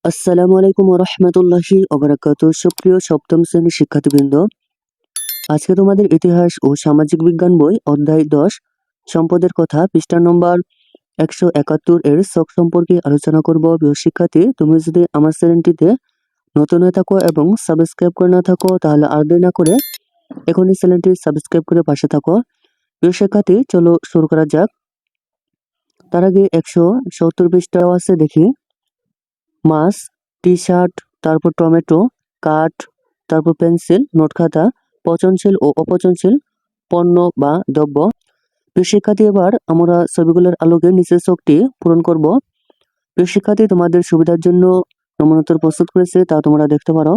আসসালামু আলাইকুম ওয়া রাহমাতুল্লাহি ওয়া বারাকাতুহু। সুপ্রিয় সপ্তম শ্রেণীর শিক্ষার্থীবৃন্দ, আজকে তোমাদের ইতিহাস ও সামাজিক বিজ্ঞান বই অধ্যায় 10 সম্পদের কথা পৃষ্ঠা নম্বর 171 এর ছক সম্পর্কে আলোচনা করব। প্রিয় শিক্ষার্থী, তুমি যদি আমার চ্যানেলটিতে নতুন হয়ে থাকো এবং সাবস্ক্রাইব করে না থাকো তাহলে আর দেরি না করে এখনই চ্যানেলটি সাবস্ক্রাইব করে পাশে থাকো। প্রিয় শিক্ষার্থী, চলো শুরু করা যাক। তার আগে 170 পৃষ্ঠা আছে, দেখি। মাছ, টি-শার্ট, তারপর টমেটো, কাঠ, তারপর পেন্সিল, নোট খাতা, পচনশীল ও অপচনশীল পণ্য বা দ্রব্য। প্রিয় শিক্ষার্থী, এবার আমরা ছবিগুলোর আলোকে নিচের ছকটি পূরণ করব। প্রিয় শিক্ষার্থী, তোমাদের সুবিধার জন্য নমুনোত্তর প্রস্তুত করেছে, তা তোমরা দেখতে পারো।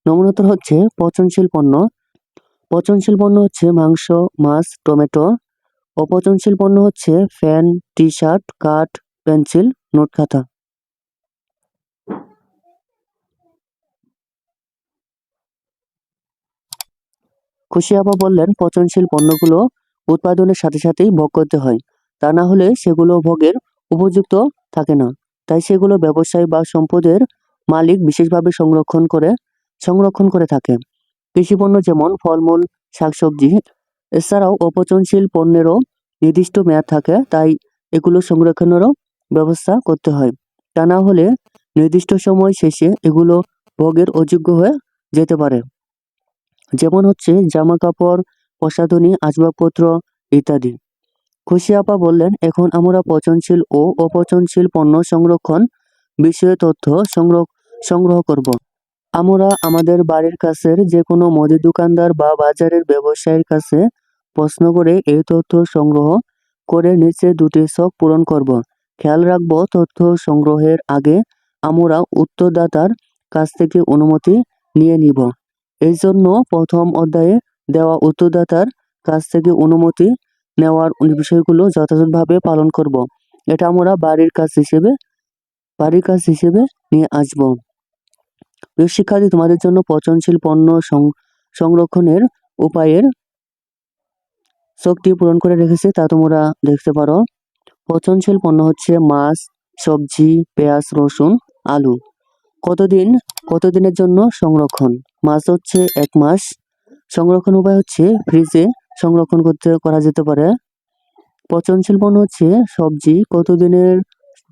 নমুনোত্তর হচ্ছে পচনশীল পণ্য। পচনশীল পণ্য হচ্ছে মাংস, মাছ, টমেটো। অপচনশীল পণ্য হচ্ছে ফ্যান, টি-শার্ট, কাঠ, পেন্সিল, নোট খাতা। খুশি আপা বললেন, পচনশীল পণ্যগুলো উৎপাদনের সাথে সাথেই ভোগ করতে হয়, তা না হলে সেগুলো ভোগের উপযুক্ত থাকে না। তাই সেগুলো ব্যবসায়ী বা সম্পদের মালিক বিশেষভাবে সংরক্ষণ করে থাকে। কৃষিপণ্য যেমন ফলমূল, শাকসবজি। এছাড়াও অপচনশীল পণ্যেরও নির্দিষ্ট মেয়াদ থাকে, তাই এগুলো সংরক্ষণেরও ব্যবস্থা করতে হয়। তা না হলে নির্দিষ্ট সময় শেষে এগুলো ভোগের অযোগ্য হয়ে যেতে পারে। যেমন হচ্ছে জামা কাপড়, প্রসাধনী, আসবাবপত্র ইত্যাদি। খুশি আপা বললেন, এখন আমরা পচনশীল ও অপচনশীল পণ্য সংরক্ষণ বিষয়ে তথ্য সংগ্রহ করব। আমরা আমাদের বাড়ির কাছের যে কোনো মুদি দোকানদার বা বাজারের ব্যবসায়ীর কাছে প্রশ্ন করে এই তথ্য সংগ্রহ করে নিচে দুটি ছক পূরণ করব। খেয়াল রাখব, তথ্য সংগ্রহের আগে আমরা উত্তরদাতার কাছ থেকে অনুমতি নিয়ে নিব। এই জন্য প্রথম অধ্যায়ে দেওয়া উত্তরদাতার কাছ থেকে অনুমতি নেওয়ার বিষয়গুলো যথাযথভাবে পালন করব। এটা আমরা বাড়ির কাজ হিসেবে নিয়ে আসব। প্রিয় শিক্ষার্থী, তোমাদের জন্য পচনশীল পণ্য সংরক্ষণের উপায়ের ছকটি পূরণ করে রেখেছে, তা তোমরা দেখতে পারো। পচনশীল পণ্য হচ্ছে মাছ, সবজি, পেঁয়াজ, রসুন, আলু। কতদিনের জন্য সংরক্ষণ? মাছ হচ্ছে 1 মাস। সংরক্ষণ উপায় হচ্ছে ফ্রিজে সংরক্ষণ করা যেতে পারে। পচনশীল পণ্য হচ্ছে সবজি, কতদিনের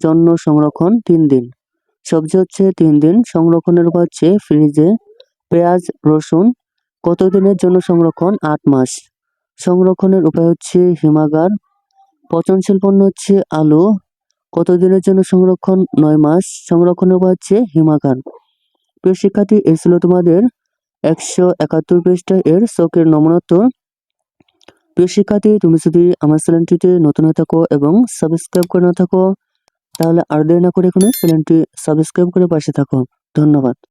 জন্য সংরক্ষণ? 3 দিন। সবজি হচ্ছে 3 দিন। সংরক্ষণের উপায় হচ্ছে ফ্রিজে। পেঁয়াজ, রসুন কতদিনের জন্য সংরক্ষণ? 8 মাস। সংরক্ষণের উপায় হচ্ছে হিমাগার। পচনশীল পণ্য হচ্ছে আলু, কতদিনের জন্য সংরক্ষণ? 9 মাস। সংরক্ষণের উপায় হচ্ছে হিমাগার। প্রিয় শিক্ষার্থী, এই ছিল তোমাদের 171 পৃষ্ঠা এর ছকের নমুনোত্তর। প্রিয় শিক্ষার্থী, তুমি যদি আমার চ্যানেলটিতে নতুন হয়ে থাকো এবং সাবস্ক্রাইব করে না থাকো তাহলে আর দেরি না করে এখনই চ্যানেলটি সাবস্ক্রাইব করে পাশে থাকো। ধন্যবাদ।